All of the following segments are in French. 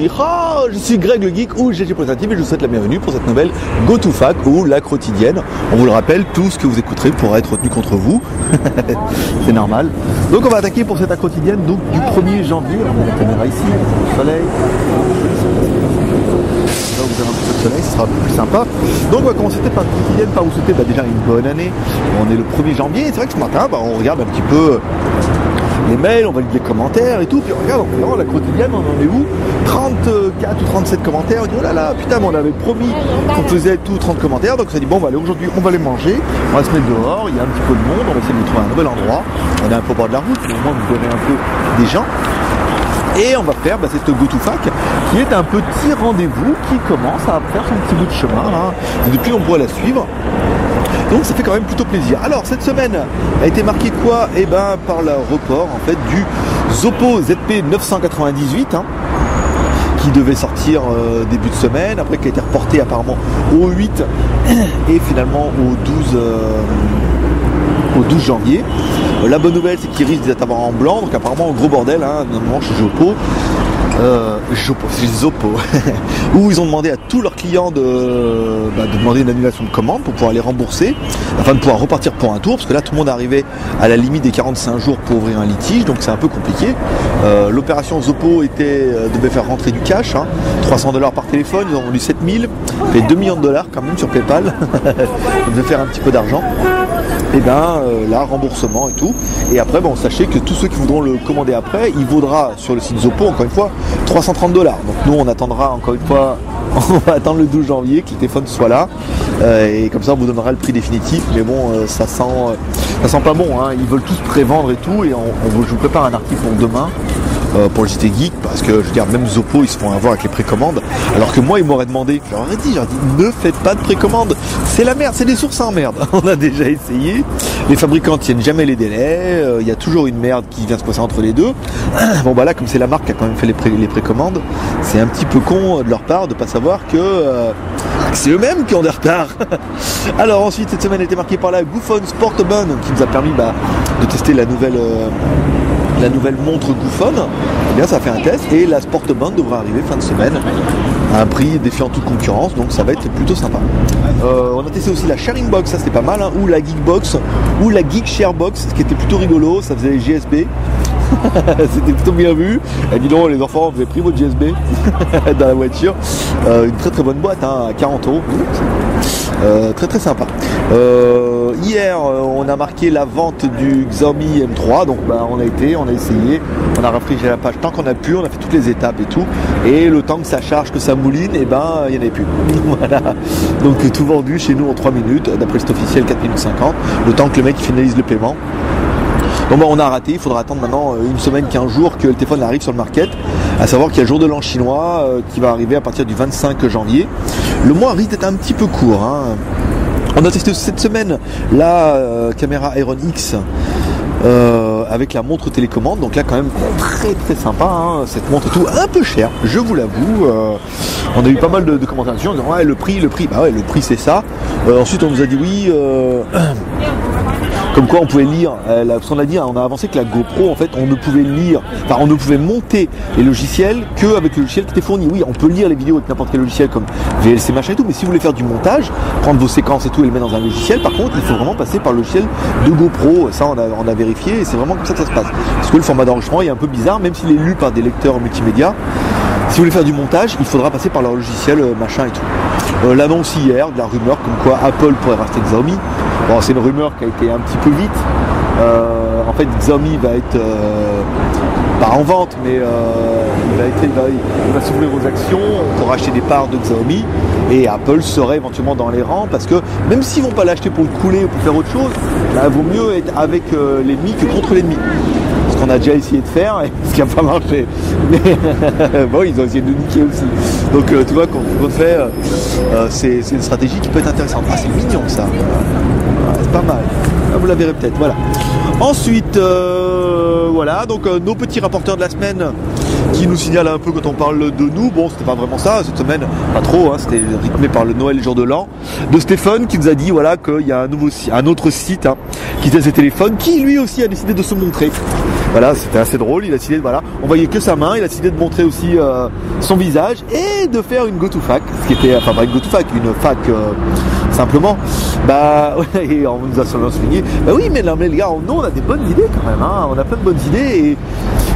dire oh, je suis Greg le Geek ou GG Positive et je vous souhaite la bienvenue pour cette nouvelle GoToFac ou la quotidienne. On vous le rappelle, tout ce que vous écouterez pourra être retenu contre vous. C'est normal. Donc on va attaquer pour cette quotidienne donc, du 1er janvier. On met la caméra ici, le soleil. Là vous avez un petit peu de soleil, ce sera un peu plus sympa. Donc on va commencer par une quotidienne par vous souhaiter déjà une bonne année. On est le 1er janvier et c'est vrai que ce matin on regarde un petit peu les mails, on va lire les commentaires et tout, puis regarde, on fait vraiment la quotidienne, on en est où 34 ou 37 commentaires, on dit oh là là, putain, mais on avait promis qu'on faisait tout 30 commentaires, donc on s'est dit bon, bah, allez, aujourd'hui on va les manger, on va se mettre dehors, il y a un petit peu de monde, on va essayer de trouver un nouvel endroit, on est un peu au bord de la route, mais au moins vous verrez un peu des gens. Et on va faire cette GoToFac qui est un petit rendez-vous qui commence à faire son petit bout de chemin. Hein. Et depuis on pourra la suivre. Donc ça fait quand même plutôt plaisir. Alors cette semaine a été marquée quoi? Eh ben par le report en fait du Zoppo ZP 998 hein, qui devait sortir début de semaine, après qui a été reporté apparemment au 8 et finalement au 12 janvier. La bonne nouvelle c'est qu'il risque d'être en blanc, donc apparemment gros bordel, hein, notamment chez Zoppo. C'est Zoppo où ils ont demandé à tous leurs clients de demander une annulation de commande pour pouvoir les rembourser afin de pouvoir repartir pour un tour parce que là tout le monde est arrivé à la limite des 45 jours pour ouvrir un litige, donc c'est un peu compliqué. L'opération Zoppo devait faire rentrer du cash, hein, $300 par téléphone, ils ont vendu 7000, fait $2 millions quand même sur PayPal. Ils devaient faire un petit peu d'argent. Et bien là, remboursement et tout. Et après, bon, sachez que tous ceux qui voudront le commander après, il vaudra sur le site Zoppo, encore une fois, $330. Donc nous, on attendra encore une fois, on va attendre le 12 janvier que le téléphone soit là. Et comme ça, on vous donnera le prix définitif. Mais bon, ça sent pas bon. Hein. Ils veulent tous prévendre et tout. Et je vous prépare un article pour demain. Pour le JT Geek, parce que je veux dire, même Zoppo ils se font avoir avec les précommandes, alors que moi ils m'auraient demandé, je leur ai dit, ne faites pas de précommande, c'est la merde, c'est des sources en merde. On a déjà essayé, les fabricants tiennent jamais les délais, il y a toujours une merde qui vient se passer entre les deux. Bon bah là, comme c'est la marque qui a quand même fait les précommandes, c'est un petit peu con de leur part de pas savoir que c'est eux-mêmes qui ont des retards. Alors ensuite, cette semaine a été marquée par la GoFone Sportband qui nous a permis de tester la nouvelle montre GoFone. Eh bien ça a fait un test et la Sportband devra arriver fin de semaine à un prix défiant toute concurrence, donc ça va être plutôt sympa. On a testé aussi la Sharing Box, ça c'était pas mal, hein, ou la Geekbox ou la Geek Share Box, ce qui était plutôt rigolo, ça faisait les GSB. C'était plutôt bien vu. Et dis donc les enfants, vous avez pris votre GSB dans la voiture. Une très très bonne boîte hein, à 40 €. Très très sympa. Hier on a marqué la vente du Xiaomi M3, donc on a essayé, on a rafraîchi la page tant qu'on a pu, on a fait toutes les étapes et tout, et le temps que ça charge, que ça mouline, et il n'y en avait plus. Voilà. Donc tout vendu chez nous en 3 minutes, d'après le site officiel 4 minutes 50, le temps que le mec finalise le paiement. Donc on a raté, il faudra attendre maintenant une semaine, 15 jours que le téléphone arrive sur le market, à savoir qu'il y a le jour de l'an chinois qui va arriver à partir du 25 janvier. Le mois risque d'être un petit peu court. Hein. On a testé cette semaine la caméra Iron X avec la montre télécommande, donc là quand même très très sympa, hein, cette montre et tout, un peu chère, je vous l'avoue. On a eu pas mal de commentaires dessus en disant ouais, le prix, bah ouais, le prix c'est ça. Ensuite on nous a dit oui, comme quoi on pouvait lire, parce qu'on a dit, on a avancé que la GoPro en fait on ne pouvait lire, enfin on ne pouvait monter les logiciels qu'avec le logiciel qui était fourni. Oui, on peut lire les vidéos avec n'importe quel logiciel comme VLC machin et tout, mais si vous voulez faire du montage, prendre vos séquences et tout et les mettre dans un logiciel, par contre il faut vraiment passer par le logiciel de GoPro. Ça on a vérifié et c'est vraiment comme ça que ça se passe. Parce que le format d'enregistrement est un peu bizarre, même s'il est lu par des lecteurs multimédia. Si vous voulez faire du montage, il faudra passer par leur logiciel machin et tout. L'annonce hier de la rumeur comme quoi Apple pourrait racheter Xiaomi. Bon, c'est une rumeur qui a été un petit peu vite. En fait, Xiaomi va être pas en vente, mais il va s'ouvrir aux actions pour acheter des parts de Xiaomi. Et Apple serait éventuellement dans les rangs parce que même s'ils vont pas l'acheter pour le couler ou pour faire autre chose, il vaut mieux être avec l'ennemi que contre l'ennemi. Ce qu'on a déjà essayé de faire et ce qui n'a pas marché. Mais bon, ils ont essayé de nous niquer aussi. Donc tu vois, quand on fait, c'est une stratégie qui peut être intéressante. Ah, c'est mignon ça. C'est pas mal. Ah, vous la verrez peut-être. Voilà. Ensuite, voilà, donc nos petits rapporteurs de la semaine qui nous signalent un peu quand on parle de nous. Bon, c'était pas vraiment ça cette semaine, pas trop, hein, c'était rythmé par le Noël, jour de l'an. De Stéphane qui nous a dit voilà qu'il y a un autre site hein, qui teste ses téléphones, qui lui aussi a décidé de se montrer. Voilà, c'était assez drôle, il a décidé, voilà, on voyait que sa main, il a décidé de montrer aussi son visage et de faire une GoToFac, ce qui était, enfin pas une GoToFac, une fac simplement. Bah, ouais, et on nous a seulement souligné, bah oui, mais là, mais les gars, nous on a des bonnes idées quand même, hein, on a plein de bonnes idées et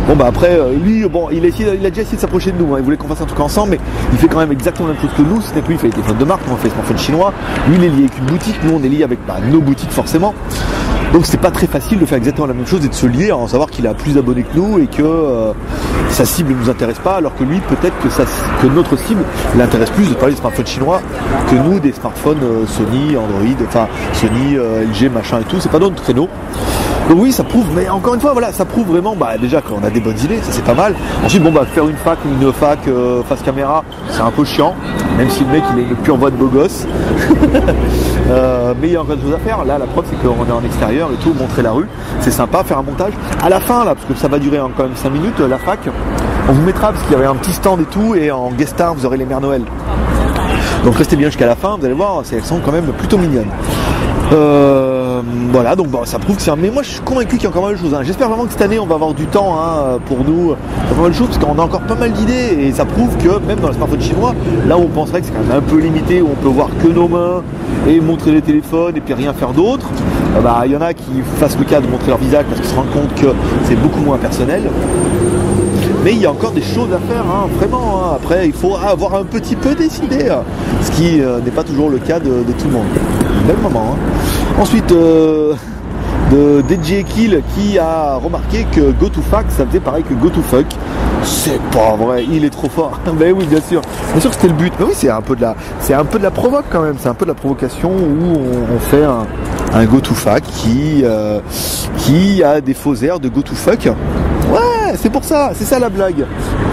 bon bah après, lui, bon, il a déjà essayé de s'approcher de nous, hein, il voulait qu'on fasse un truc ensemble, mais il fait quand même exactement la même chose que nous, c'est que lui il fait les téléphones de marque, nous on fait les smartphones chinois, lui il est lié avec une boutique, nous on est lié avec nos boutiques forcément. Donc c'est pas très facile de faire exactement la même chose et de se lier, en savoir qu'il a plus d'abonnés que nous et que sa cible ne nous intéresse pas, alors que lui peut-être que notre cible l'intéresse plus de parler des smartphones chinois que nous des smartphones Sony, Android, enfin Sony, LG, machin et tout, c'est pas notre créneau. Donc oui, ça prouve, mais encore une fois, voilà, ça prouve vraiment, bah déjà qu'on a des bonnes idées, ça c'est pas mal. Ensuite, bon bah faire une fac face caméra, c'est un peu chiant, même si le mec il est une pure voix de beau gosse. Mais il y a encore des choses à faire. Là, la preuve c'est qu'on est en extérieur et tout, montrer la rue, c'est sympa, faire un montage. À la fin là, parce que ça va durer quand même 5 minutes, la fac, on vous mettra parce qu'il y avait un petit stand et tout, et en guest star vous aurez les Mères Noël. Donc restez bien jusqu'à la fin, vous allez voir, elles sont quand même plutôt mignonnes. Voilà, donc bon, ça prouve que c'est un... Mais moi je suis convaincu qu'il y a encore mal de choses. Hein. J'espère vraiment que cette année on va avoir du temps hein, pour nous, pas mal de choses, parce qu'on a encore pas mal d'idées et ça prouve que même dans le smartphone chinois, là où on penserait que c'est quand même un peu limité, où on peut voir que nos mains et montrer les téléphones et puis rien faire d'autre, bah il y en a qui fassent le cas de montrer leur visage parce qu'ils se rendent compte que c'est beaucoup moins personnel. Mais il y a encore des choses à faire, hein, vraiment. Hein. Après, il faut avoir un petit peu décidé, hein, ce qui n'est pas toujours le cas de tout le monde. Bel moment. Hein. Ensuite, de DJ Kill qui a remarqué que GoToFac, ça faisait pareil que GoToFuck. C'est pas vrai, il est trop fort. Mais oui, bien sûr que c'était le but. Mais oui, c'est un peu de la provoque quand même. C'est un peu de la provocation où on fait un GoToFac qui a des faux airs de GoToFuck. Ouais, c'est pour ça, c'est ça la blague.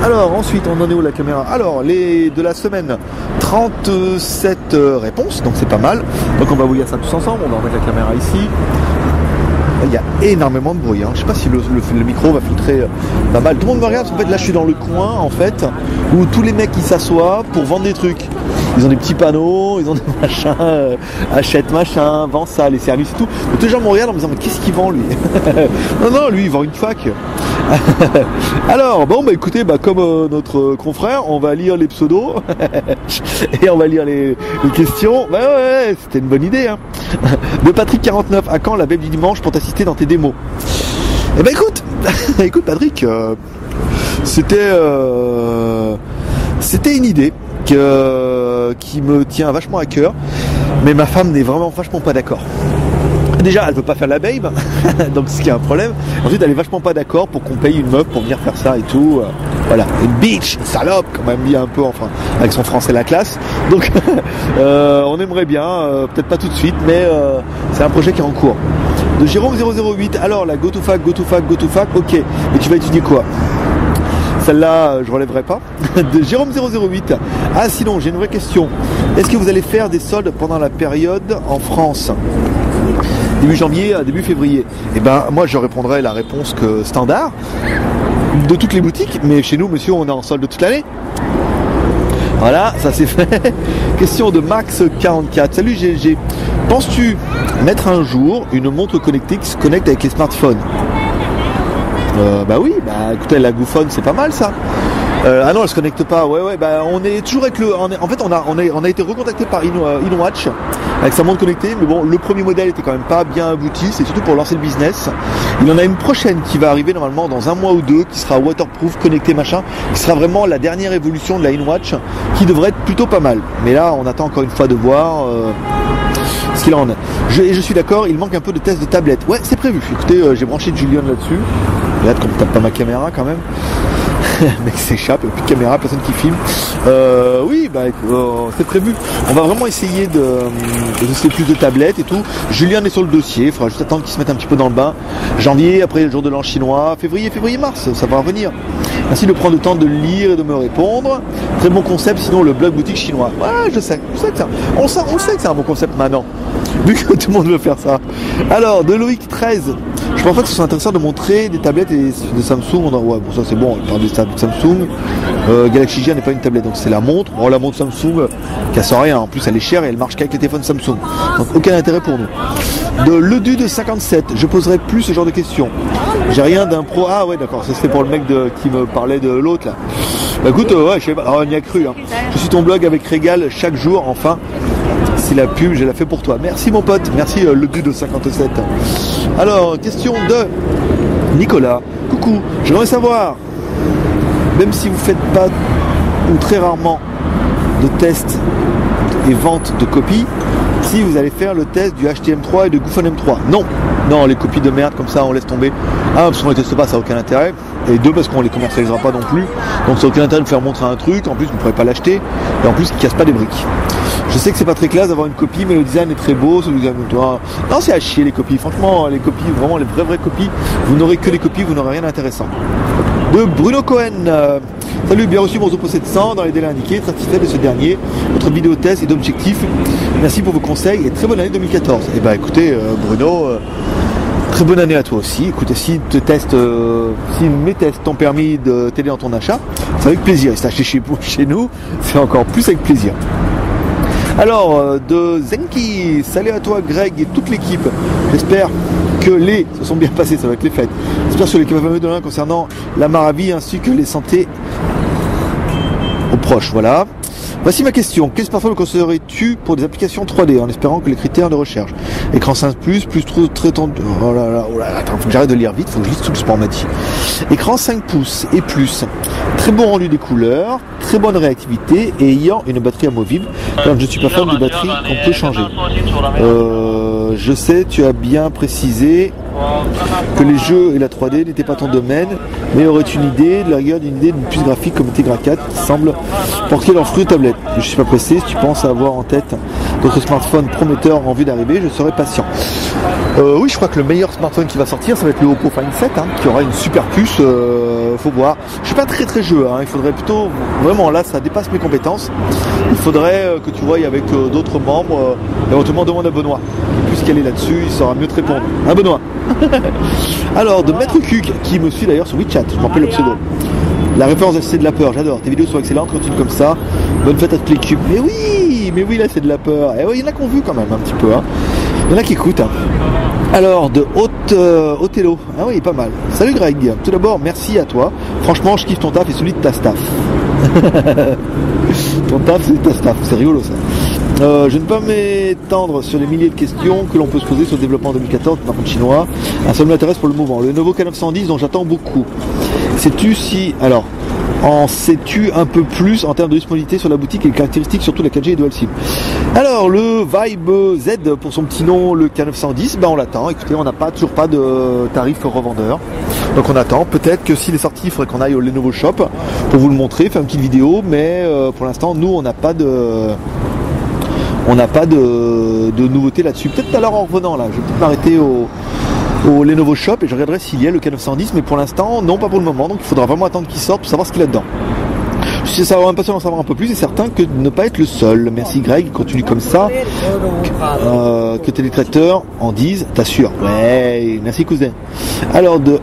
Alors ensuite, on en est où la caméra? Alors, de la semaine, 37 réponses, donc c'est pas mal. Donc on va vous dire ça tous ensemble, on va remettre la caméra ici. Il y a énormément de bruit, hein. Je sais pas si le micro va filtrer pas mal. Tout le monde me regarde, en fait là je suis dans le coin en fait, où tous les mecs qui s'assoient pour vendre des trucs. Ils ont des petits panneaux, ils ont des machins, achète machin, vend ça, les services et tout. Donc tous les gens me regardent en me disant mais qu'est-ce qu'il vend lui? Non, lui il vend une fac. Alors bon bah écoutez, bah, comme notre confrère, on va lire les pseudos et on va lire les questions. Bah ouais, c'était une bonne idée hein. De Patrick 49, à quand la babe du dimanche pour t'assister dans tes démos? Eh ben écoute Patrick, c'était une idée qui me tient vachement à cœur, mais ma femme n'est vraiment vachement pas d'accord. Déjà, elle veut pas faire la babe, donc ce qui est un problème. Ensuite, elle est vachement pas d'accord pour qu'on paye une meuf pour venir faire ça et tout. Voilà, une bitch, salope, quand même dit un peu, enfin, avec son français la classe. Donc, on aimerait bien, peut-être pas tout de suite, mais c'est un projet qui est en cours. De Jérôme 008, alors la GoToFac, ok, mais tu vas étudier quoi? Celle-là, je relèverai pas. De Jérôme 008. Ah sinon, j'ai une vraie question. Est-ce que vous allez faire des soldes pendant la période en France? Début janvier à début février? Eh ben, moi, je répondrai la réponse standard de toutes les boutiques. Mais chez nous, monsieur, on est en solde toute l'année. Voilà, ça c'est fait. Question de Max44. Salut GLG. Penses-tu mettre un jour une montre connectée qui se connecte avec les smartphones? Bah oui, bah écoutez, la GoPhone c'est pas mal ça. Ah non, elle se connecte pas. Ouais, bah on est toujours avec en fait, on a été recontacté par InWatch avec sa montre connectée, mais bon, le premier modèle était quand même pas bien abouti. C'est surtout pour lancer le business. Il y en a une prochaine qui va arriver normalement dans un mois ou deux, qui sera waterproof, connecté machin, qui sera vraiment la dernière évolution de la InWatch, qui devrait être plutôt pas mal. Mais là, on attend encore une fois de voir. Ce qu'il en est. Je suis d'accord, il manque un peu de test de tablette. Ouais, c'est prévu. Écoutez, j'ai branché Julian là-dessus. J'ai hâte qu'on ne tape pas ma caméra quand même. Le mec s'échappe, il n'y a plus de caméra, personne qui filme. Oui, bah c'est prévu. On va vraiment essayer de tester plus de tablettes et tout. Julien est sur le dossier, il faudra juste attendre qu'il se mette un petit peu dans le bain. Janvier, après le jour de l'an chinois, février, mars, ça va revenir. Merci de prendre le temps de lire et de me répondre. Très bon concept, sinon le blog boutique chinois. Ouais, je sais que ça. On sait que c'est un bon concept maintenant, vu que tout le monde veut faire ça. Alors, de Loïc 13, je pense pas que ce soit intéressant de montrer des tablettes de Samsung. Ouais, bon, ça c'est bon, on parle des tablettes Samsung. Galaxy Gear n'est pas une tablette, donc c'est la montre. Bon, la montre Samsung, casse rien. En plus, elle est chère et elle marche qu'avec les téléphones Samsung. Donc, aucun intérêt pour nous. De Ledu de 57, je poserai plus ce genre de questions. J'ai rien d'un pro. Ah ouais, d'accord, ça c'était pour le mec qui me parlait de l'autre là. Bah écoute, ouais, je sais pas, on y a cru. Hein. Je suis ton blog avec régal chaque jour, enfin. Si la pub, je la fais pour toi. Merci mon pote, merci Ledu de 57. Alors, question de Nicolas. Coucou, j'aimerais savoir, même si vous faites pas ou très rarement de tests et vente de copies, si vous allez faire le test du HTM3 et de Goophone M3. Non, non, les copies de merde comme ça on laisse tomber. Un, parce qu'on les teste pas, ça n'a aucun intérêt. Et deux, parce qu'on les commercialisera pas non plus. Donc ça n'a aucun intérêt de vous faire montrer un truc. En plus, vous ne pourrez pas l'acheter. Et en plus, il ne casse pas des briques. Je sais que c'est pas très classe d'avoir une copie, mais le design est très beau. Non, c'est à chier les copies. Franchement, les copies, vraiment les vraies copies, vous n'aurez que les copies, vous n'aurez rien d'intéressant. De Bruno Cohen. Salut, bien reçu mon Oppo 700 dans les délais indiqués, très satisfait de ce dernier, votre vidéo test et d'objectifs. Merci pour vos conseils et très bonne année 2014. Et bah écoutez Bruno, très bonne année à toi aussi. Écoute, si mes tests t'ont permis de t'aider dans ton achat, c'est avec plaisir. Et si t'as acheté chez nous, c'est encore plus avec plaisir. Alors, de Zenki, salut à toi Greg et toute l'équipe. J'espère que les se sont bien passés, ça va être les fêtes. J'espère sur les fameux de l'un concernant la Maravi ainsi que les santé aux proches. Voilà. Voici ma question. Quel smartphone conseillerais-tu pour des applications 3D en espérant que les critères de recherche écran 5+, plus trop très tendu. Oh là là, attends, faut que j'arrête de lire vite, faut que je lise tout le sport m'a dit. Écran 5 pouces et plus. Très bon rendu des couleurs, très bonne réactivité et ayant une batterie amovible. Donc je ne suis pas fan de batterie qu'on peut changer. Je sais, tu as bien précisé que les jeux et la 3D n'étaient pas ton domaine, mais aurais-tu une idée, de la rigueur d'une idée d'une puce graphique comme Tegra 4 qui semble porter leur fruit aux tablettes. Je ne suis pas pressé, si tu penses avoir en tête d'autres smartphones prometteurs en vue d'arriver, je serai patient. Oui, je crois que le meilleur smartphone qui va sortir, ça va être le Oppo Find 7, qui aura une super puce, faut voir. Je suis pas très jeu, il faudrait plutôt, vraiment là ça dépasse mes compétences, il faudrait que tu voyes avec d'autres membres, éventuellement demande à Benoît, puisqu'elle est là-dessus, il saura mieux te répondre. Hein Benoît. Alors, de Maître Cuc, qui me suit d'ailleurs sur WeChat, je m'appelle le pseudo. La référence c'est de la peur, j'adore, tes vidéos sont excellentes, continue comme ça, bonne fête à toute l'équipe. Mais oui, là c'est de la peur. Et oui, il y en a qui ont vu quand même un petit peu, Il y en a qui écoutent. Alors, de Othello, ah oui, pas mal. Salut Greg, tout d'abord, merci à toi. Franchement, je kiffe ton taf et celui de ta staff. Ton taf, c'est ta staff, c'est rigolo ça. Je ne peux pas m'étendre sur les milliers de questions que l'on peut se poser sur le développement 2014 du smartphone chinois. Un seul m'intéresse pour le mouvement. Le Lenovo K910 dont j'attends beaucoup. Sais-tu si... Alors, en sais-tu un peu plus en termes de disponibilité sur la boutique et les caractéristiques, surtout la 4G et Dual SIM? Alors, le Vibe Z, pour son petit nom, le K910, on l'attend. Écoutez, on n'a toujours pas de tarif revendeur. Donc on attend. Peut-être que s'il est sorti, il faudrait qu'on aille au Lenovo Shop pour vous le montrer, faire une petite vidéo. Mais pour l'instant, nous, on n'a pas de nouveauté là-dessus. Peut-être tout à l'heure en revenant là, je vais peut-être m'arrêter au Lenovo Shop et je regarderai s'il y a le K910, mais pour l'instant, non, pas pour le moment. Donc il faudra vraiment attendre qu'il sorte pour savoir ce qu'il y a dedans. Je suis impatient d'en savoir un peu plus et certain que de ne pas être le seul. Merci Greg, continue comme ça. Que tes traiteurs en disent, t'assures. Ouais, merci cousin. Alors de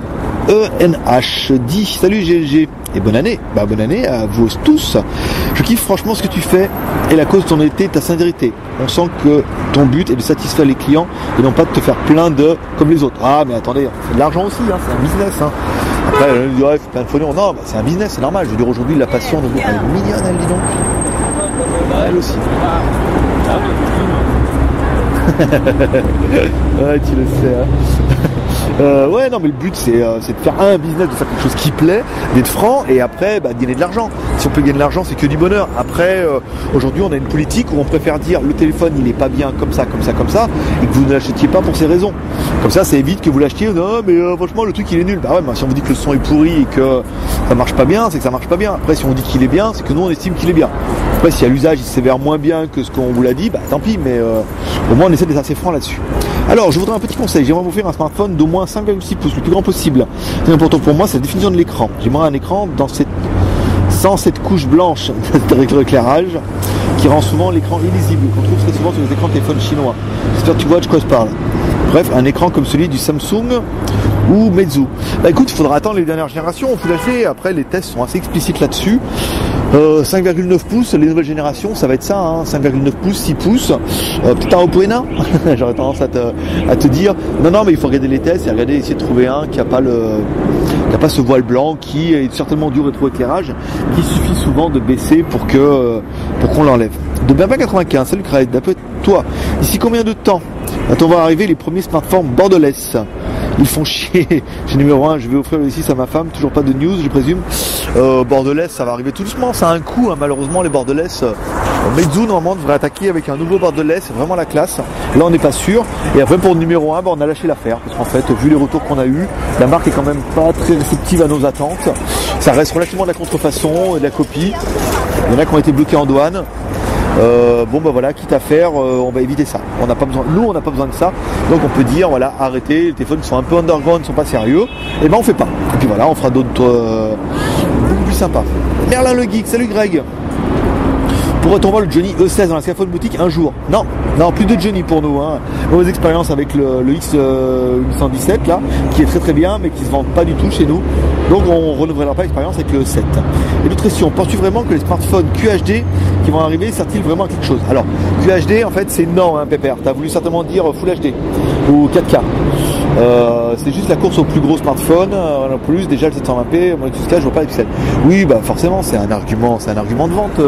ENH dit salut GLG et bonne année. Bah bonne année à vous tous. Je kiffe franchement ce que tu fais et la cause de ton été, ta sincérité. On sent que ton but est de satisfaire les clients et non pas de te faire plein de comme les autres. Ah mais attendez, on fait de l'argent aussi, c'est un business. Après, on dirait c'est plein de folions. Non, c'est un business, c'est normal. Je veux dire aujourd'hui la passion, elle est mignonne, elle dit donc. Elle aussi. Ouais, tu le sais. Ouais, non, mais le but c'est de faire un business, de faire quelque chose qui plaît, d'être franc et après gagner de l'argent. Si on peut gagner de l'argent, c'est que du bonheur. Après, aujourd'hui, on a une politique où on préfère dire le téléphone il est pas bien comme ça, et que vous ne l'achetiez pas pour ces raisons. Comme ça évite que vous l'achetiez. Non, mais franchement, le truc il est nul. Bah ouais, mais si on vous dit que le son est pourri et que ça marche pas bien, c'est que ça marche pas bien. Après, si on dit qu'il est bien, c'est que nous on estime qu'il est bien. Après, si à l'usage il s'avère moins bien que ce qu'on vous l'a dit, bah tant pis. Mais au moins on essaie d'être assez franc là-dessus. Alors, je voudrais un petit conseil. J'aimerais vous offrir un smartphone d'au moins 5,6 pouces, le plus grand possible. C'est important pour moi, c'est la définition de l'écran. J'aimerais un écran sans cette couche blanche d'éclairage qui rend souvent l'écran illisible, qu'on trouve très souvent sur les écrans de téléphone chinois. J'espère que tu vois de quoi je parle. Bref, un écran comme celui du Samsung ou Meizu. Bah écoute, il faudra attendre les dernières générations, on peut l'acheter. Après, les tests sont assez explicites là-dessus. 5,9 pouces, les nouvelles générations, ça va être ça, hein, 5,9 pouces, 6 pouces. Peut-être un Oppo Rena, j'aurais tendance à te dire. Non, mais il faut regarder les tests et regarder, essayer de trouver un qui n'a pas ce voile blanc, qui est certainement du rétroéclairage, qui suffit souvent de baisser pour qu'on l'enlève. De Benpa 95, salut Craig, d'après toi, d'ici combien de temps on va arriver les premiers smartphones borderless? Ils font chier. J'ai numéro 1, je vais offrir le 6 à ma femme, toujours pas de news je présume. Borderless, ça va arriver tout doucement, ça a un coût, hein, malheureusement les borderless. Meizu normalement devrait attaquer avec un nouveau borderless, c'est vraiment la classe. Là on n'est pas sûr. Et après pour le numéro 1, on a lâché l'affaire, parce qu'en fait, vu les retours qu'on a eu, la marque est quand même pas très réceptive à nos attentes. Ça reste relativement de la contrefaçon et de la copie. Il y en a qui ont été bloqués en douane. Bon bah voilà, quitte à faire, on va éviter ça. On n'a pas besoin, nous on n'a pas besoin de ça. Donc on peut dire voilà, arrêtez, les téléphones qui sont un peu underground, ne sont pas sérieux, et ben on fait pas. Et puis voilà, on fera d'autres beaucoup plus sympas. Merlin le geek, salut Greg. Pourrait-on voir le Johnny E16 dans la Skyphone boutique un jour? Non, plus de Johnny pour nous. Hein. Mauvaise expérience avec le X817 là, qui est très très bien, mais qui ne se vend pas du tout chez nous. Donc on ne renouvellera pas l'expérience avec le E7. Et l'autre question, penses-tu vraiment que les smartphones QHD qui vont arriver servent-ils vraiment à quelque chose? Alors, QHD en fait c'est non, hein, Pépère. Tu as voulu certainement dire Full HD ou 4K. C'est juste la course au plus gros smartphone. En plus, déjà le 720p, moi jusqu'à je vois pas les pixels. Oui, bah forcément, c'est un argument de vente.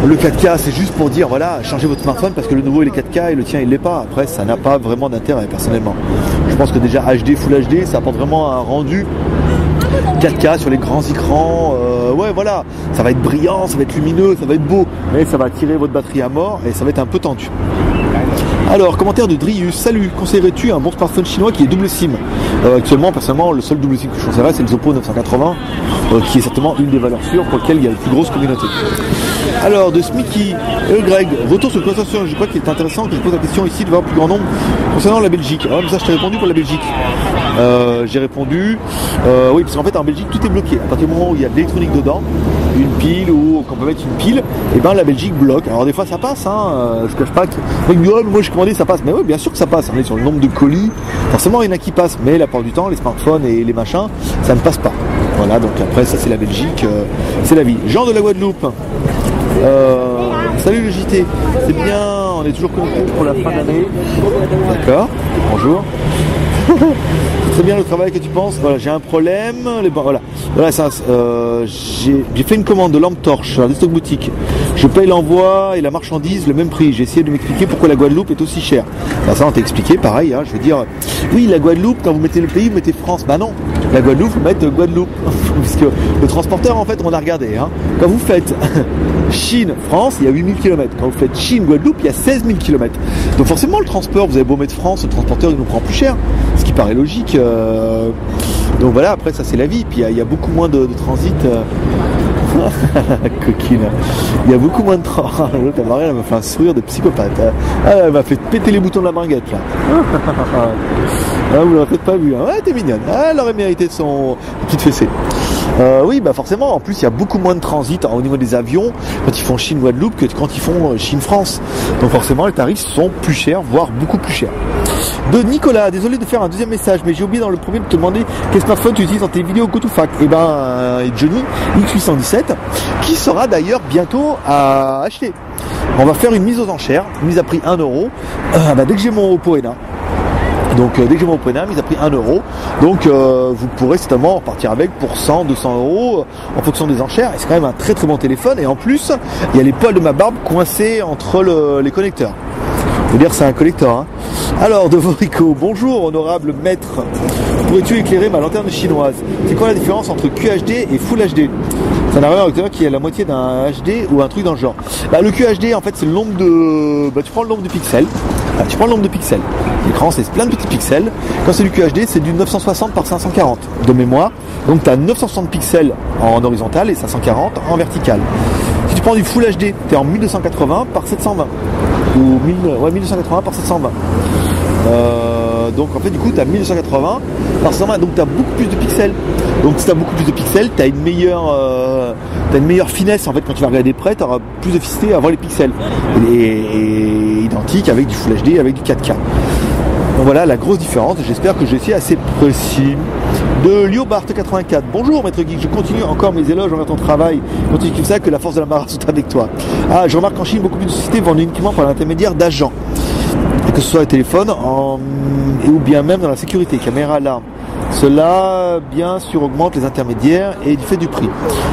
Le 4K, c'est juste pour dire voilà, changez votre smartphone parce que le nouveau il est 4K et le tien il l'est pas. Après, ça n'a pas vraiment d'intérêt personnellement. Je pense que déjà HD, Full HD, ça apporte vraiment un rendu 4K sur les grands écrans. Ouais, voilà, ça va être brillant, ça va être lumineux, ça va être beau, mais ça va tirer votre batterie à mort et ça va être un peu tendu. Alors, commentaire de Drius, salut, conseillerais-tu un bon smartphone chinois qui est double SIM? Actuellement, personnellement, le seul double SIM que je conseillerais, c'est le Oppo 980, qui est certainement une des valeurs sûres pour lesquelles il y a la plus grosse communauté. Alors, de Smicky, Greg, retour sur le conversation, je crois qu'il est intéressant que je pose la question ici de voir un plus grand nombre concernant la Belgique. Alors, ça, je t'ai répondu pour la Belgique. J'ai répondu, oui, parce qu'en fait, en Belgique, tout est bloqué. À partir du moment où il y a de l'électronique dedans, une pile ou qu'on peut mettre une pile, et ben la Belgique bloque. Alors des fois ça passe, hein, je cache pas que moi je commandais ça passe, mais oui bien sûr que ça passe, on est sur le nombre de colis, forcément il y en a qui passent, mais la plupart du temps les smartphones et les machins ça ne passe pas. Voilà, donc après ça c'est la Belgique, c'est la vie. Jean de la Guadeloupe, salut le JT, c'est bien, on est toujours connecté pour la fin d'année. D'accord, bonjour. Très bien le travail que tu penses. Voilà, j'ai un problème. Voilà ça. J'ai fait une commande de lampe torche à Stock Boutique. Je paye l'envoi et la marchandise le même prix. J'ai essayé de m'expliquer pourquoi la Guadeloupe est aussi chère. Alors ça on t'a expliqué, pareil. Hein, je veux dire, oui la Guadeloupe quand vous mettez le pays vous mettez France. Bah non, la Guadeloupe vous mettez Guadeloupe puisque le transporteur en fait on a regardé. Hein, quand vous faites Chine France il y a 8000 km. Quand vous faites Chine Guadeloupe il y a 16 000 km. Donc forcément le transport vous avez beau mettre France, le transporteur il nous prend plus cher. Ce qui paraît logique. Donc voilà, après ça c'est la vie. Puis il y a beaucoup moins de transit. Coquine. Il y a beaucoup moins de transit. L'autre elle m'a fait un sourire de psychopathe. Elle m'a fait péter les boutons de la bringuette là. Vous l'aurez peut-être pas vu. Hein. Ouais, t'es mignonne. Elle aurait mérité son petite fessée. Oui, bah forcément. En plus, il y a beaucoup moins de transit au niveau des avions quand ils font Chine-Guadeloupe que quand ils font Chine-France. Donc forcément, les tarifs sont plus chers, voire beaucoup plus chers. De Nicolas, désolé de faire un deuxième message, mais j'ai oublié dans le premier de te demander quel smartphone tu utilises dans tes vidéos GoToFac. Et ben Johnny X817, qui sera d'ailleurs bientôt à acheter. On va faire une mise aux enchères, mise à prix 1€. Dès que j'ai mon Oppo Rena. Donc dès que j'ai mon Oppo Rena, mise à prix 1€. Donc vous pourrez certainement repartir avec pour 100, 200€ en fonction des enchères. Et c'est quand même un très très bon téléphone. Et en plus, il y a les poils de ma barbe coincés entre les connecteurs. Je veux dire c'est un collector. Hein. Alors de Vorico, bonjour honorable maître. Pourrais-tu éclairer ma lanterne chinoise? C'est quoi la différence entre QHD et Full HD? Ça n'a rien à voir qui est la moitié d'un HD ou un truc dans le genre. Le QHD en fait c'est le nombre de. Tu prends le nombre de pixels. Tu prends le nombre de pixels. L'écran c'est plein de petits pixels. Quand c'est du QHD c'est du 960 par 540 de mémoire. Donc tu as 960 pixels en horizontal et 540 en vertical. Si tu prends du Full HD, tu es en 1280 par 720. Ou 1280 par 720. Donc en fait du coup tu as 1280 par 720, donc tu as beaucoup plus de pixels. Donc si tu as beaucoup plus de pixels, tu as une meilleure tu as une meilleure finesse en fait quand tu vas regarder près, tu auras plus de fidélité à voir les pixels. Et identique avec du Full HD, avec du 4K. Donc voilà la grosse différence, j'espère que j'ai été assez précis. De Liobart84, bonjour maître geek, je continue encore mes éloges envers ton travail, continue comme ça que la force de la Mara soit avec toi. Ah, je remarque qu'en Chine, beaucoup plus de sociétés vendent uniquement par l'intermédiaire d'agents, que ce soit les téléphones ou bien même dans la sécurité, caméra là. Cela, bien sûr, augmente les intermédiaires et du fait du prix.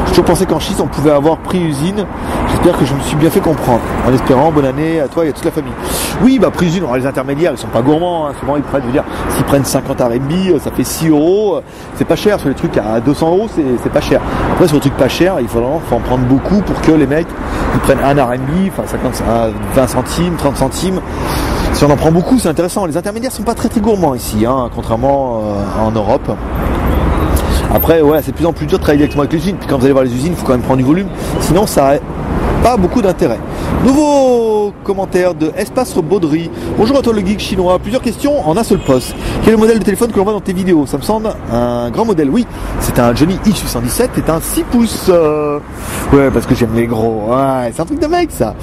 J'ai toujours pensé qu'en Chine, on pouvait avoir prix usine. J'espère que je me suis bien fait comprendre. En espérant, bonne année à toi et à toute la famille. Oui, bah prix usine, les intermédiaires, ils sont pas gourmands. Hein. Souvent, ils prennent, je veux dire, s'ils prennent 50 RMB, ça fait 6 €. C'est pas cher. Sur les trucs à 200 €, c'est pas cher. Après, sur les trucs pas chers, il faut en prendre beaucoup pour que les mecs, ils prennent 1 RMB, enfin 20 centimes, 30 centimes. Si on en prend beaucoup, c'est intéressant. Les intermédiaires sont pas très gourmands ici, hein, contrairement en Europe. Après, ouais, c'est de plus en plus dur de travailler directement avec les usines. Puis quand vous allez voir les usines, il faut quand même prendre du volume. Sinon, ça n'a pas beaucoup d'intérêt. Nouveau commentaire de Espace Baudry. Bonjour à toi le geek chinois. Plusieurs questions en un seul post. Quel est le modèle de téléphone que l'on voit dans tes vidéos? Ça me semble un grand modèle. Oui, c'est un Johnny X817. C'est un 6 pouces. Ouais, parce que j'aime les gros. Ouais, c'est un truc de mec ça.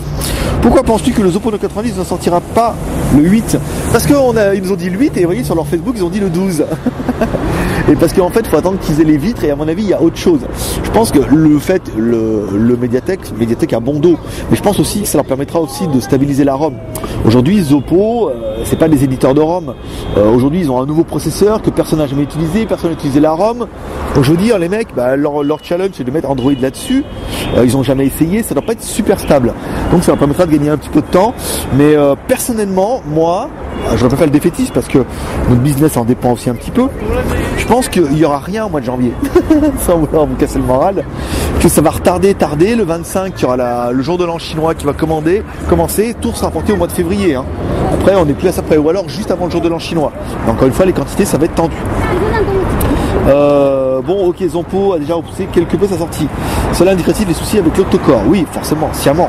Pourquoi penses-tu que le Oppo Note 90 ne sortira pas le 8? Parce qu'ils nous ont dit le 8 et vous voyez sur leur Facebook ils ont dit le 12. Et parce qu'en fait il faut attendre qu'ils aient les vitres et à mon avis il y a autre chose. Je pense que le Mediatek a bon dos, mais je pense aussi que ça leur permettra aussi de stabiliser la ROM. Aujourd'hui Oppo c'est pas des éditeurs de ROM. Aujourd'hui ils ont un nouveau processeur que personne n'a jamais utilisé, personne n'a utilisé la ROM. Donc je veux dire les mecs, leur challenge c'est de mettre Android là-dessus. Ils ont jamais essayé, ça doit pas être super stable. Donc ça leur permettra de gagner un petit peu de temps. Mais personnellement, moi, je ne vais pas faire le défaitiste parce que notre business en dépend aussi un petit peu. Je pense qu'il n'y aura rien au mois de janvier, sans vouloir vous casser le moral, que ça va tarder. Le 25, il y aura le jour de l'an chinois qui va commencer, tout sera porté au mois de février. Hein. Après, on n'est plus à ça près, ou alors juste avant le jour de l'an chinois. Mais encore une fois, les quantités, ça va être tendu. Bon, ok, Zonpo a déjà repoussé quelque peu sa sortie. Cela indiquerait-il des soucis avec l'octocore? Oui, forcément, sciemment.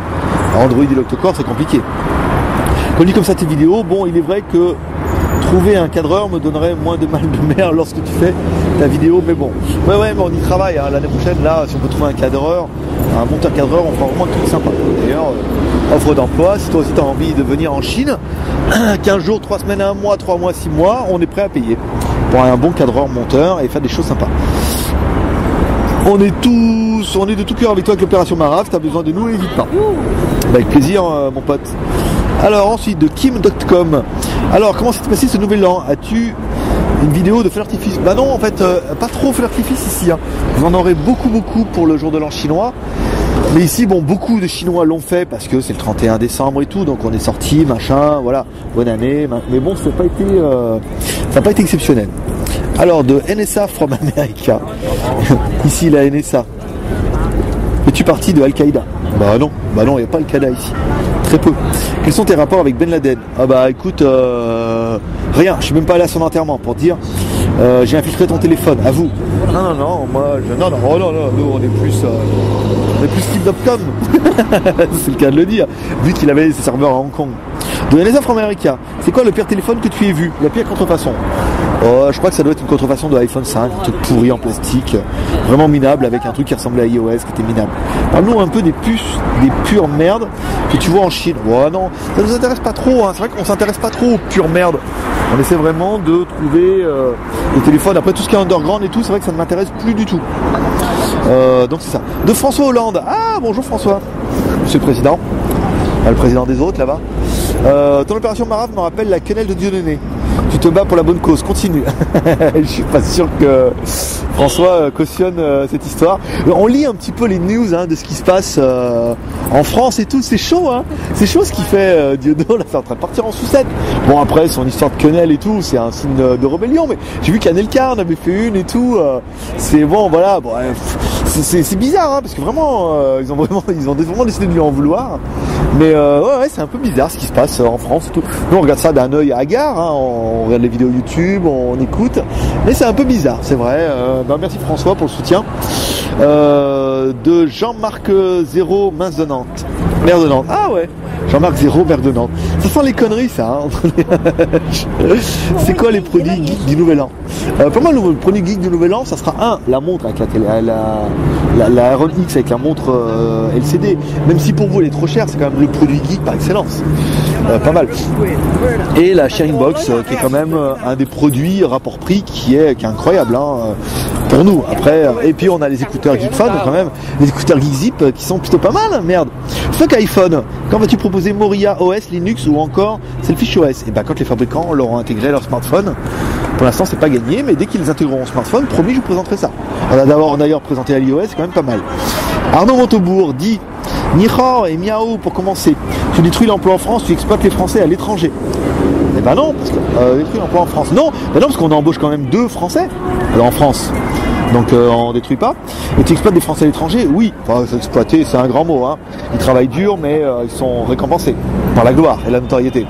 Android et l'octocore, c'est compliqué. Quand on dit comme ça tes vidéos, bon, il est vrai que trouver un cadreur me donnerait moins de mal de mer lorsque tu fais ta vidéo, mais bon. Ouais, mais on y travaille. Hein. L'année prochaine, là, si on peut trouver un cadreur, un monteur cadreur, on fera vraiment un truc sympa. D'ailleurs, offre d'emploi, si toi aussi tu as envie de venir en Chine, 15 jours, 3 semaines, 1 mois, 3 mois, 6 mois, on est prêt à payer pour un bon cadreur monteur et faire des choses sympas. On est de tout cœur avec toi avec l'opération Mara. Si tu as besoin de nous, n'hésite pas. Avec plaisir, mon pote. Alors ensuite, de Kim.com. Alors, comment s'est passé ce nouvel an? As-tu une vidéo de feu d'artifice? Bah non, en fait, pas trop feu d'artifice ici. Hein. Vous en aurez beaucoup pour le jour de l'an chinois. Mais ici, bon, beaucoup de Chinois l'ont fait parce que c'est le 31 décembre et tout, donc on est sorti, machin, voilà, bonne année. Mais bon, ça n'a pas été exceptionnel. Alors, de NSA from America. Ici, la NSA. Es-tu parti de Al-Qaïda? Bah non, il n'y a pas Al-Qaïda ici. Très peu. Quels sont tes rapports avec Ben Laden? Ah bah écoute, rien, je suis même pas allé à son enterrement pour te dire. J'ai infiltré ton téléphone, à vous. Non, nous on est plus Keep.com. C'est le cas de le dire, vu qu'il avait ses serveurs à Hong Kong. De NSA from America, c'est quoi le pire téléphone que tu aies vu? La pire contrefaçon? Je crois que ça doit être une contrefaçon de l'iPhone 5, un truc pourri en plastique, vraiment minable, avec un truc qui ressemblait à iOS, qui était minable. Parle-nous un peu des pures merdes que tu vois en Chine. Non, ça nous intéresse pas trop, hein. C'est vrai qu'on s'intéresse pas trop aux pures merdes. On essaie vraiment de trouver des téléphones. Après tout ce qui est underground et tout, c'est vrai que ça ne m'intéresse plus du tout. Donc c'est ça. De François Hollande. Ah, bonjour François. Monsieur le Président. Le président des autres là-bas. Ton opération Marave me rappelle la quenelle de Dieudonné. Tu te bats pour la bonne cause, continue. Je suis pas sûr que François cautionne cette histoire. On lit un petit peu les news de ce qui se passe en France et tout, c'est chaud, hein. C'est chaud ce qu'il fait Dieudonné, là, c'est en train de partir en sucette. Bon après son histoire de quenelle et tout, c'est un signe de rébellion, mais j'ai vu qu'Anelka en avait fait une et tout. C'est bon, voilà, bref. C'est bizarre, hein, parce que vraiment, ils ont vraiment décidé de lui en vouloir. Mais ouais, c'est un peu bizarre ce qui se passe en France et tout. Nous on regarde ça d'un œil hagard, hein, on regarde les vidéos YouTube, on écoute, mais c'est un peu bizarre, c'est vrai. Merci François pour le soutien. De Jean-Marc Zéro Main de Nantes. Maire de Nantes. Ah ouais. Jean-Marc Zéro, maire de Nantes. Ça sent les conneries, ça. Hein. C'est quoi les produits geeks du Nouvel An? Pour moi, le produit geek du Nouvel An, ça sera la montre avec la Iron X avec la montre LCD. Même si pour vous, elle est trop chère, c'est quand même le produit geek par excellence. Pas mal. Et la Sharing Box, qui est quand même un des produits rapport prix qui est incroyable hein, pour nous. Après, et puis on a les écouteurs Geekphone quand même, les écouteurs Geekzip qui sont plutôt pas mal. Merde. Stock iPhone. Quand vas-tu proposer Moria OS, Linux ou encore Selfish OS? Et ben quand les fabricants l'auront intégré à leur smartphone. Pour l'instant, c'est pas gagné, mais dès qu'ils les intégreront au smartphone, promis, je vous présenterai ça. On a d'abord d'ailleurs présenté à l'iOS, c'est quand même pas mal. Arnaud Montebourg dit Nihao et Miao pour commencer. Tu détruis l'emploi en France, tu exploites les Français à l'étranger. Eh ben non, parce que détruit l'emploi en France. Non, parce qu'on embauche quand même 2 Français en France. Donc on détruit pas. Et tu exploites des Français à l'étranger? Oui. Enfin, exploiter, c'est un grand mot. Hein. Ils travaillent dur, mais ils sont récompensés par la gloire et la notoriété.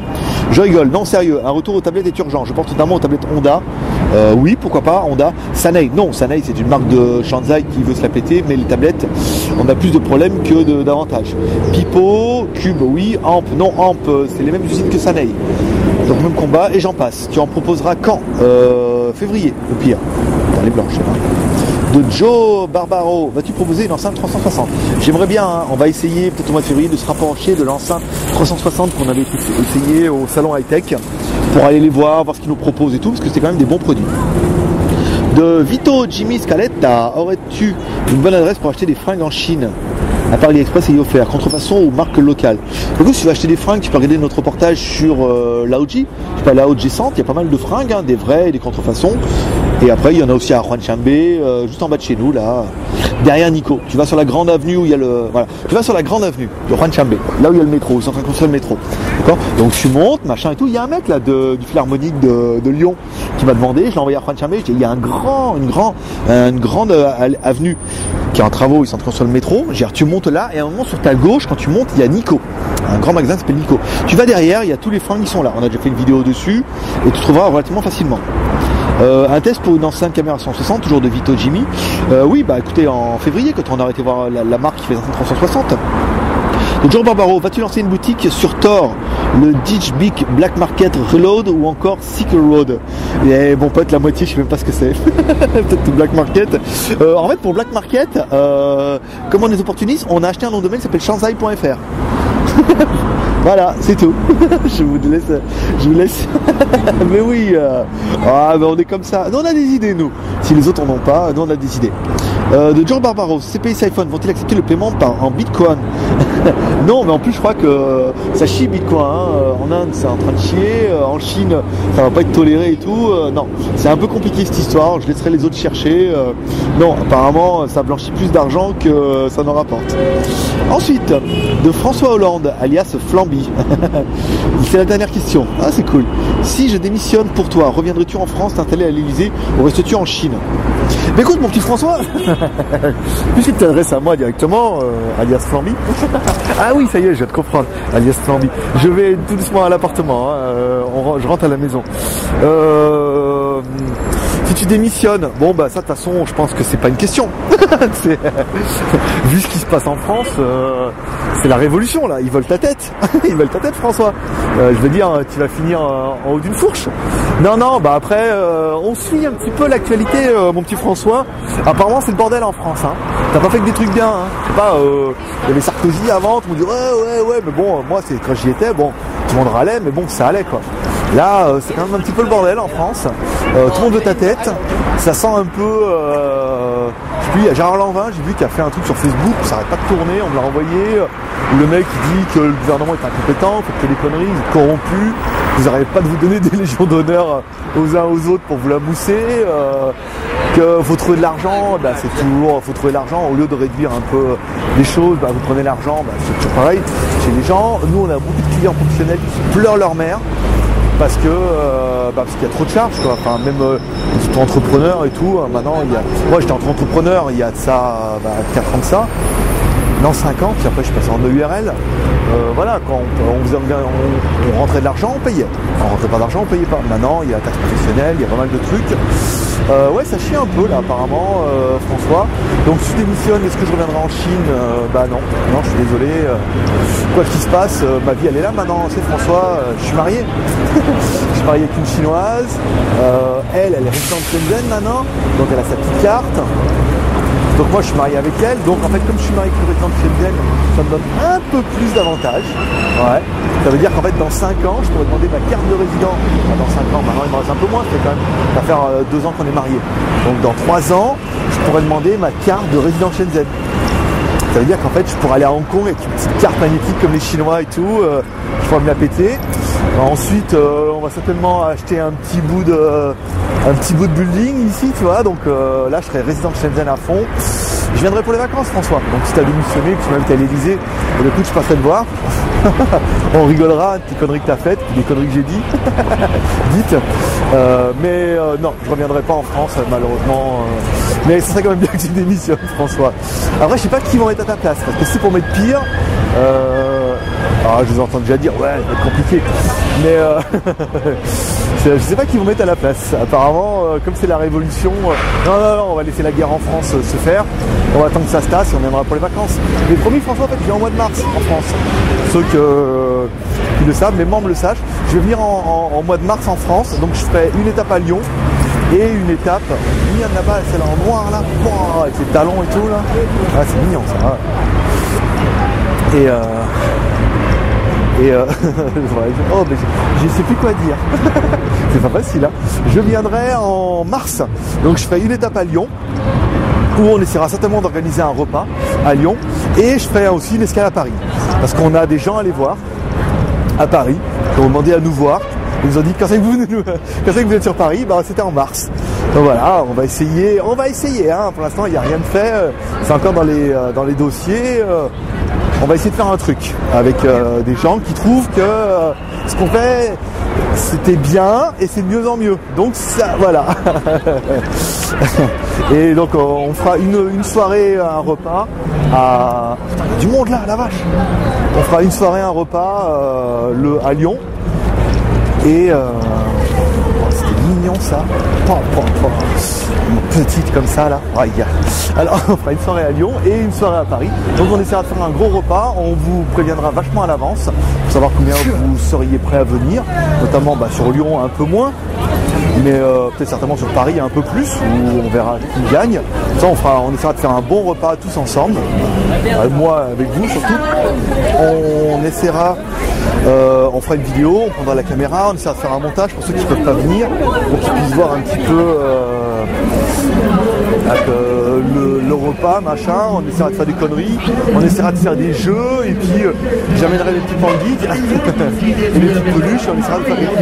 Je rigole. Non, sérieux. Un retour aux tablettes est urgent. Je pense notamment aux tablettes Honda. Oui, pourquoi pas. Honda. Sanei. Non, Sanei, c'est une marque de Shanzai qui veut se la péter, mais les tablettes, on a plus de problèmes que d'avantages. Pipo, Cube, oui. Amp, non. Amp, c'est les mêmes usines que Sanei. Donc même combat et j'en passe. Tu en proposeras quand? Février, au pire. Dans les blanches. De Joe Barbaro, vas-tu proposer une enceinte 360? J'aimerais bien, hein, on va essayer peut-être au mois de février de se rapprocher de l'enceinte 360 qu'on avait essayé au salon high-tech pour aller les voir ce qu'ils nous proposent et tout, parce que c'est quand même des bons produits. De Vito Jimmy Scaletta, aurais-tu une bonne adresse pour acheter des fringues en Chine? À part AliExpress et offert, contrefaçon ou marque locale. Du coup, si tu veux acheter des fringues, tu peux regarder notre reportage sur Laoji. Je sais pas, Laoji Centre, il y a pas mal de fringues, hein, des vraies et des contrefaçons. Et après, il y en a aussi à Huanchambe, juste en bas de chez nous, là, derrière Nico. Tu vas sur la grande avenue où il y a le... Voilà. Tu vas sur la grande avenue de Huanchambe, là où il y a le métro, ils sont en train de construire le métro. D'accord? Donc tu montes, machin et tout. Il y a un mec là du Philharmonique de Lyon qui m'a demandé, je l'ai envoyé à Huanchambe, il y a une grande avenue qui est en travaux, ils sont en train de construire le métro. J'ai dit, tu montes là, et à un moment sur ta gauche, quand tu montes, il y a Nico. Un grand magasin qui s'appelle Nico. Tu vas derrière, il y a tous les fringues qui sont là. On a déjà fait une vidéo dessus, et tu trouveras relativement facilement. Un test pour une enceinte caméra 160, toujours de Vito Jimmy. Oui, bah écoutez, en février, quand on a arrêté voir la marque qui fait l'enceinte 360. Donc Jean Barbaro, vas-tu lancer une boutique sur Tor, le Ditch Big Black Market Reload ou encore Sickle Road? Et bon pote, la moitié, je sais même pas ce que c'est. Peut-être tout Black Market. En fait, pour Black Market, comme on est opportuniste, on a acheté un nom de domaine qui s'appelle shanzai.fr. Voilà, c'est tout. Je vous laisse. Mais oui, mais on est comme ça. Nous, on a des idées, nous. Si les autres en ont pas, nous, on a des idées. De George Barbaro, CPI iPhone, vont-ils accepter le paiement en Bitcoin? Non, mais en plus, je crois que ça chie Bitcoin. Hein. En Inde, c'est en train de chier. En Chine, ça va pas être toléré et tout. Non, c'est un peu compliqué cette histoire. Je laisserai les autres chercher. Non, apparemment, ça blanchit plus d'argent que ça n'en rapporte. Ensuite, de François Hollande, alias Flamby. C'est la dernière question. Ah, c'est cool. Si je démissionne pour toi, reviendrais-tu en France t'installer à l'Elysée ou restes-tu en Chine? Mais écoute, mon petit François, puisque tu t'adresses à moi directement, alias Flamby. Ah oui, ça y est, je vais te comprendre, alias Flamby. Je vais tout doucement à l'appartement, hein, je rentre à la maison. Si tu démissionnes, bon bah ça de toute façon, je pense que c'est pas une question. Vu ce qui se passe en France, c'est la révolution là. Ils veulent ta tête, ils veulent ta tête, François. Je veux dire, tu vas finir en haut d'une fourche. Non, bah après, on suit un petit peu l'actualité, mon petit François. Apparemment, c'est le bordel en France. Hein. T'as pas fait que des trucs bien. Hein. Je sais pas, il y avait Sarkozy avant, tout le monde dit ouais, mais bon, moi c'est quand j'y étais, bon, tout le monde râlait, mais bon, ça allait quoi. Là, c'est quand même un petit peu le bordel en France. Tout le monde veut ta tête. Ça sent un peu... je sais plus, il y a Gérard Lanvin, j'ai vu qu'il a fait un truc sur Facebook, ça arrête pas de tourner, on me l'a renvoyé. Le mec il dit que le gouvernement est incompétent, faites que des conneries, vous êtes corrompus, vous n'arrivez pas de vous donner des légions d'honneur aux uns aux autres pour vous la mousser. Que faut trouver de l'argent, bah, c'est toujours, faut trouver de l'argent au lieu de réduire un peu les choses, bah, vous prenez l'argent, bah, c'est toujours pareil chez les gens. Nous on a beaucoup de clients professionnels qui pleurent leur mère. Parce qu'il y a trop de charges, quoi. Enfin, même j'étais entrepreneur et tout, maintenant, moi j'étais entrepreneur il y a de ça 4 ans de ça. dans 5 ans, puis après je suis passé en EURL. Voilà, quand on rentrait de l'argent, on payait. Quand on rentrait pas d'argent, on payait pas. Maintenant, il y a la taxe professionnelle, il y a pas mal de trucs. Ouais, ça chie un peu là apparemment, François. Donc si je démissionne, est-ce que je reviendrai en Chine? Bah non, je suis désolé. Quoi qu'il se passe, ma vie elle est là maintenant. C'est François, je suis marié. Je suis marié avec une chinoise. Elle est résidente de Shenzhen maintenant, donc elle a sa petite carte. Donc moi je suis marié avec elle, donc en fait comme je suis marié avec une résidente de Shenzhen, ça me donne un peu plus d'avantages. Ouais. Ça veut dire qu'en fait dans 5 ans, je pourrais demander ma carte de résident. Enfin, dans 5 ans, maintenant il me reste un peu moins, c'est quand même, ça va faire 2 ans qu'on est mariés. Donc dans 3 ans, je pourrais demander ma carte de résident Shenzhen. Ça veut dire qu'en fait je pourrais aller à Hong Kong avec une petite carte magnétique comme les Chinois et tout, je pourrais me la péter. Ensuite on va certainement acheter un petit bout de building ici, tu vois, donc là je serai résident de Shenzhen à fond. Je viendrai pour les vacances, François. Donc si tu as démissionné, que tu m'invites à l'Elysée, écoute, je passerai te voir. On rigolera des conneries que tu as faites, des conneries que j'ai dit. dites. Mais non, je reviendrai pas en France, malheureusement. Mais ce serait quand même bien que tu démissionnes, François. Après, je sais pas qui vont être à ta place, parce que si pour m'être pire, je vous entends déjà dire, ouais, ça va être compliqué. Mais je sais pas qui vont mettre à la place. Apparemment, comme c'est la révolution, non, on va laisser la guerre en France se faire. On va attendre que ça se tasse et on viendra pour les vacances. Mais promis, François, en fait, je viens en mois de mars en France. Ceux qui le savent, mes membres le sachent. Je vais venir en mois de mars en France. Donc je ferai une étape à Lyon et une étape. Mignon là-bas, celle en noir là, wow, avec les talons et tout là. Ah, c'est mignon ça. Oh, mais je sais plus quoi dire. C'est pas facile, hein. Je viendrai en mars. Donc je ferai une étape à Lyon, où on essaiera certainement d'organiser un repas à Lyon. Et je ferai aussi une escale à Paris. Parce qu'on a des gens à aller voir à Paris, qui ont demandé à nous voir. Ils nous ont dit quand c'est que vous êtes sur Paris, bah c'était en mars. Donc voilà, on va essayer, hein. Pour l'instant il n'y a rien de fait. C'est encore dans les dossiers. On va essayer de faire un truc avec des gens qui trouvent que ce qu'on fait c'était bien et c'est de mieux en mieux. Donc ça, voilà. Et donc on fera une soirée, un repas à... Du monde là, la vache. On fera une soirée, un repas à Lyon. Et c'était mignon ça. Petite comme ça là. Alors on fera une soirée à Lyon et une soirée à Paris. Donc on essaiera de faire un gros repas. On vous préviendra vachement à l'avance pour savoir combien vous seriez prêts à venir. Notamment sur Lyon un peu moins. Mais peut-être certainement sur Paris un peu plus, où on verra qui gagne. Ça, on essaiera de faire un bon repas tous ensemble. Moi avec vous surtout. On essaiera, on fera une vidéo, on prendra la caméra, on essaiera de faire un montage pour ceux qui ne peuvent pas venir, pour qu'ils puissent voir un petit peu le repas, machin. On essaiera de faire des conneries, on essaiera de faire des jeux, et puis j'amènerai les petits panguilles et les petites peluches, et on essaiera de faire des trucs.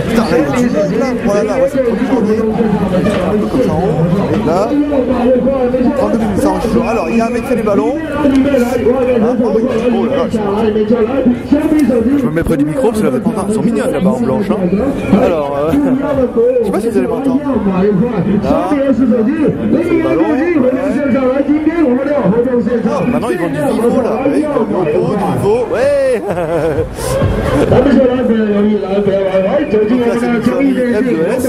Putain, là, il y a du monde là, voilà, ouais, c'est le 1er janvier. Un peu comme ça en haut, et là, 32 minutes, ça enregistre. Alors, il y a un mec qui fait les ballons. Oh là là, je me mets près du micro parce que là, vous êtes contents. Ils sont mignonnes là-bas en blanche. Hein. Alors, je sais pas si vous allez m'entendre. Là, le ballon. Oh, maintenant ils vont du niveau là. Ouais, ils vont du niveau. Ouais. Donc là, c'est une famille F2S.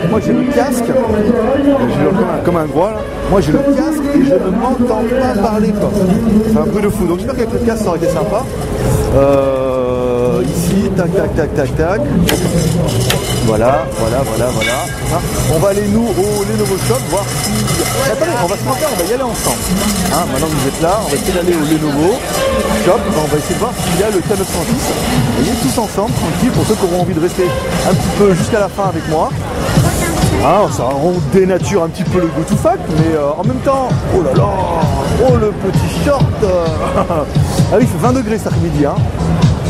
Moi j'ai le casque, comme un droit là. Moi j'ai le casque et je ne m'entends pas parler quoi. C'est un peu de fou. Donc j'espère qu'avec le casque ça aurait été sympa. Ici, tac. Voilà. On va aller nous au Lenovo Shop voir si... Attendez, on va se monter, on va y aller ensemble. Hein, maintenant que vous êtes là, on va essayer d'aller au Lenovo Shop. On va essayer de voir s'il y a le K910. Vous voyez, tous ensemble, tranquille, pour ceux qui auront envie de rester un petit peu jusqu'à la fin avec moi. Hein, ça dénature un petit peu le go to fact, mais en même temps, oh là là, oh le petit short. Ah oui, il fait 20 degrés cet après-midi, hein.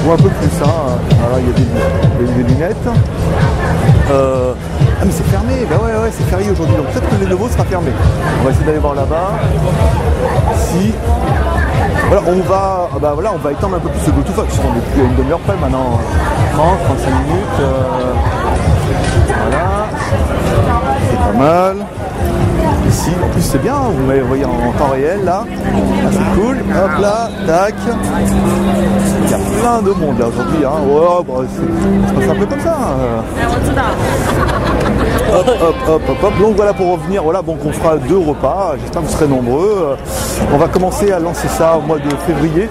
Ou un peu plus, hein. Alors, il y a des lunettes. Ah mais c'est fermé, bah ouais, c'est férié aujourd'hui, donc peut-être que le Lenovo sera fermé. On va essayer d'aller voir là-bas. Si... Voilà, on va étendre un peu plus ce go to fact. On est plus à une demi-heure près maintenant. 30, 35 minutes. Voilà. plus c'est bien, vous m'avez voyez en temps réel là. Ah, c'est cool. Hop là, tac. Il y a plein de monde là aujourd'hui. Hein. Ouais, bah, c'est un peu comme ça. Hop, hop, hop, hop, hop. Donc voilà pour revenir. Voilà, donc on fera 2 repas. J'espère que vous serez nombreux. On va commencer à lancer ça au mois de février.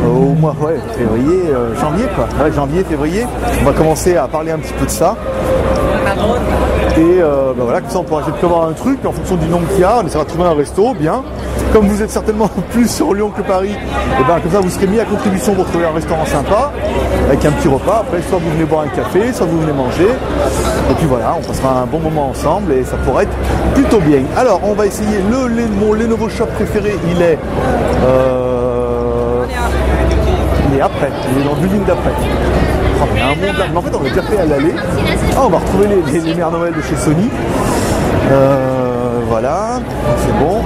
Au mois, ouais, février, janvier quoi. Ouais, janvier, février. On va commencer à parler un petit peu de ça. Et bah voilà, comme ça on pourra essayer de prévoir un truc, et en fonction du nombre qu'il y a, on essaiera de trouver un resto, bien. Comme vous êtes certainement plus sur Lyon que Paris, et ben comme ça vous serez mis à contribution pour trouver un restaurant sympa, avec un petit repas. Après, soit vous venez boire un café, soit vous venez manger. Et puis voilà, on passera un bon moment ensemble et ça pourrait être plutôt bien. Alors, on va essayer mon Lenovo Shop préféré, il est après, il est dans le building d'après. Oh, il y a un monde là. Mais en fait, on l'a déjà fait à l'aller. Ah, on va retrouver les Mères Noël de chez Sony. Voilà, c'est bon.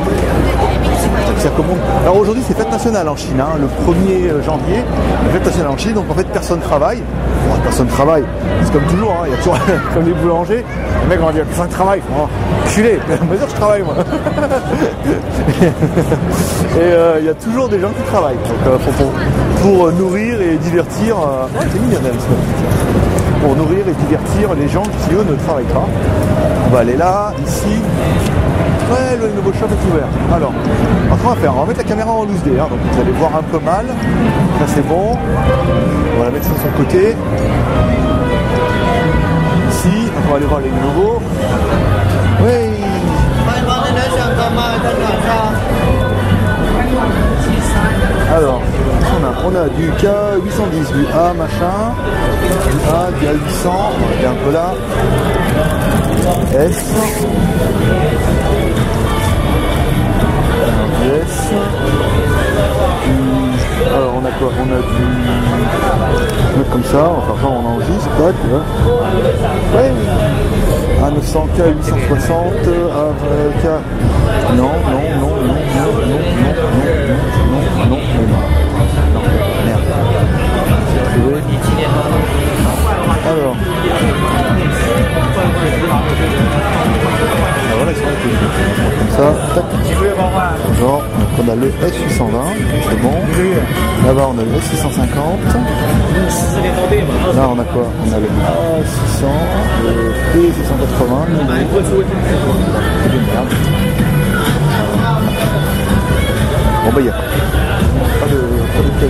Ça commande. Alors aujourd'hui, c'est fête nationale en Chine, hein, le 1er janvier. Fête nationale en Chine, donc en fait, personne travaille. Bon, personne travaille. C'est comme toujours, hein, il y a toujours comme les boulangers. Les mecs vont dire personne travaille. Oh, culé, mais je travaille moi. Et il y a toujours des gens qui travaillent. Donc, pour nourrir et divertir. C'est mignon, pour nourrir et divertir les gens qui eux ne travaillent pas. On va aller là, ici. Ouais, le Lenovo Shop est ouvert. Alors, ce qu'on va faire, on va mettre la caméra en loose D, hein, donc vous allez voir un peu mal. Là c'est bon. On va la mettre sur son côté. Ici, on va aller voir les Lenovo. Oui. Alors, on a du K810, du A machin, du A, du A800, on va regarder un peu là. S. S. Alors on a quoi? On a du comme ça, enfin on enregistre, tac, ouais. A900, K860, K. Non, merde. Alors. Voilà, comme ça, tac. Genre, donc on a le S820, c'est bon. Là-bas on a le S650. Là on a quoi? On a le A600, le P680. C'est de merde. Bon bah il n'y a pas de K810.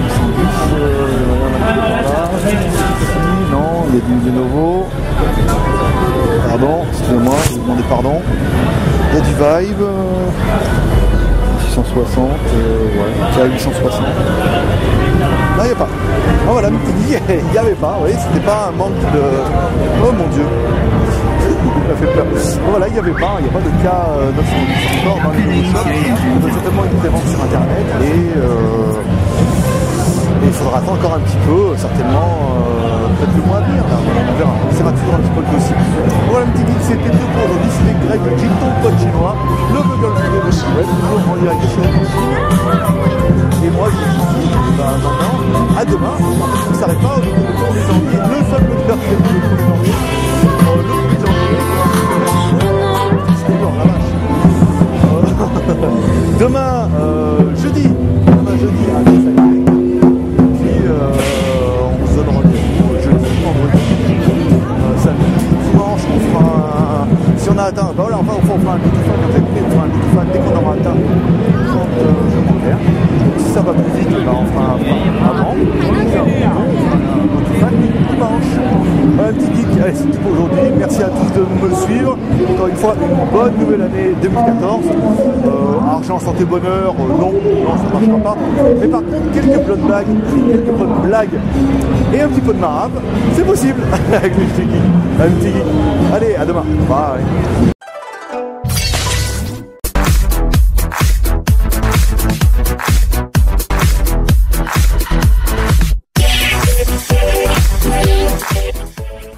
Non, il y a du Lenovo. Pardon, excusez-moi, je vous demandais pardon. Il y a du Vibe. 660, ouais, K860. Là, il n'y a pas. Oh voilà, il n'y avait pas, oui, c'était pas un manque de. Oh mon dieu. Ça fait peur. Bon, voilà, il n'y avait pas, il n'y a pas de K910 encore dans les nouveaux shops. Il y a certainement une prévente sur internet et il faudra attendre encore un petit peu, certainement peut-être le mois à venir. Là. On verra, on essaiera toujours un petit peu le dossier. Voilà un petit guide, c'était tout pour aujourd'hui. C'était Greg, le Jing ton pote chinois, le Google Vidéo de Chine, toujours en direct chez nous. Et moi, je vous dis, maintenant, à demain. En fait, ça ne s'arrête pas au 1er janvier, le seul moteur qui est le 1er janvier. Le 1er janvier. C'est bon, la vache. Demain, jeudi, à 17h. On se donne rendez-vous jeudi, vendredi, samedi, dimanche, on fera si on a atteint, bah voilà, enfin on fera un Bluetooth en fait, on fera un Bluetooth dès qu'on aura atteint 30 jeux bancaires. Donc si ça va plus vite, bah on fera un avant, on fera un Bluetooth dimanche. Un petit geek, allez c'est tout pour aujourd'hui, merci à tous de me suivre. Encore une fois, une bonne nouvelle année 2014. Argent, santé, bonheur, non, ça ne marchera pas. Mais par contre, quelques bonnes blagues et un petit peu de marabe, c'est possible avec le petit geek. Allez, à demain. Bye.